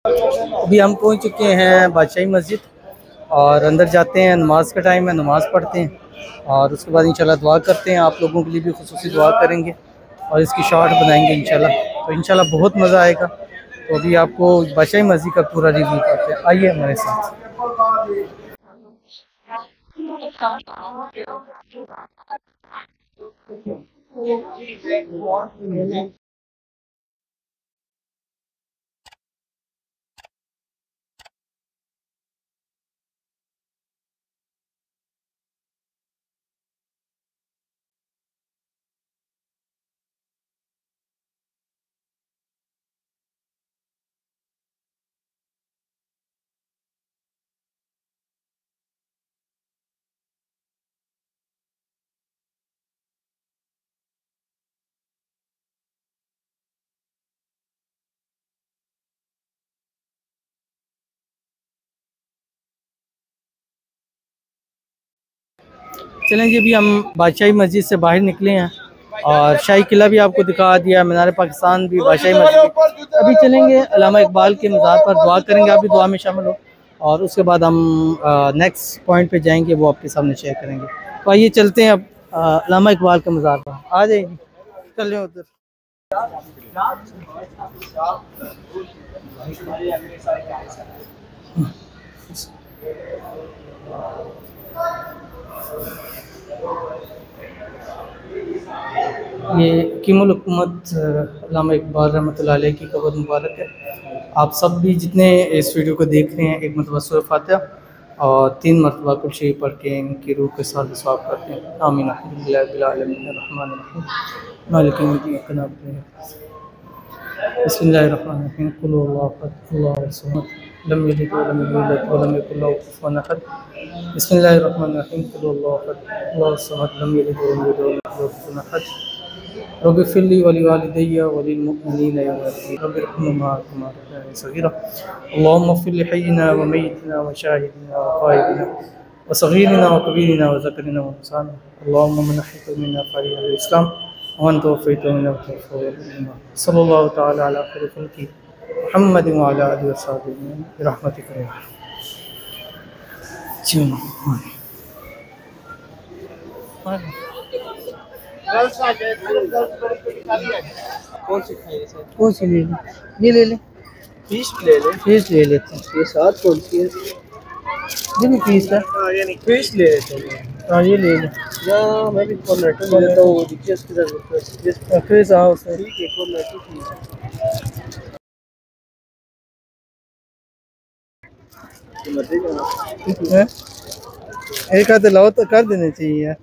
अभी हम पहुंच चुके हैं बादशाही मस्जिद और अंदर जाते हैं। नमाज का टाइम है, नमाज़ पढ़ते हैं और उसके बाद इंशाल्लाह दुआ करते हैं। आप लोगों के लिए भी खुसूसी दुआ करेंगे और इसकी शॉर्ट बनाएंगे इंशाल्लाह। तो इंशाल्लाह बहुत मज़ा आएगा। तो अभी आपको बादशाही मस्जिद का पूरा रिव्यू करते हैं, आइए हमारे साथ। चलें जी, अभी हम बादशाही मस्जिद से बाहर निकले हैं और शाही किला भी आपको दिखा दिया, मीनार पाकिस्तान भी, बादशाही मस्जिद। अभी चलेंगे अल्लामा इकबाल के मज़ार पर, दुआ करेंगे, आप भी दुआ में शामिल हो और उसके बाद हम नेक्स्ट पॉइंट पे जाएंगे, वो आपके सामने शेयर करेंगे। तो आइए चलते हैं अब अल्लामा इकबाल के मज़ार पर, आ जाइए चलें उधर। ये कीमुल हुकूमत अल्लामा इकबाल रहमतुल्लाह अलैह की कब्र मुबारक है। आप सब भी जितने इस वीडियो को देख रहे हैं, एक मरतबा सूरह फातिहा और 3 मरतबा कुल शरीफ पढ़ के इनकी रूह के साथ सवाब करते हैं। आमीन। बिस्मिल्लाहिर्रहमानिर्रहीम। कुल हुवल्लाहु अहद, अल्लाहु समद, लम यलिद वलम यूलद वलम यकुल लहू कुफुवन अहद। बिस्मिल्लाहिर्रहमानिर्रहीम। कुल हुवल्लाहु अहद, अल्लाहु समद, लम यलिद वलम यूलद वलम यकुल लहू कुफुवन अहद। रब्बिग़फिरली वलिवालिदैया वलिलमुमिनीना यौमल क़ियामह रब्बिरहम्हुमा कमा रब्बयानी सग़ीरा। अल्लाहुम्मा इग़फ़िर लिहय्यिना व मय्यितिना व शाहिदिना व ग़ाइबिना व सग़ीरिना व कबीरिना व ज़करिना व उन्साना। अल्लाहुम्मा मन अहयैतहु मिन्ना फ़अहयिहु इस्लाम व मन तवफ़्फ़यतहु मिन्ना फ़तवफ़्फ़हु ईमान। सल्लल्लाहु तआला अला खैरि ख़ल्क़ि मुहम्मद व अला आलिहि व सह्बिहि अजमईन बिरहमतिका या अर्हम। कौन सी खाएंगे सर? कौन सी ले लें? ये ले लें, फिश ले लें। फिश ले लेते हैं। ये साथ कौन सी है? ये भी फिश है। हाँ यानी फिश ले लेते हैं। हाँ ये ले लें। या मैं भी कॉर्नेटो ले लेता हूँ। देखिए इसके साथ फिश आओ सर। ठीक है, कॉर्नेटो ठीक है। एक हाथ लाओ तो कर देने चाहिए यार।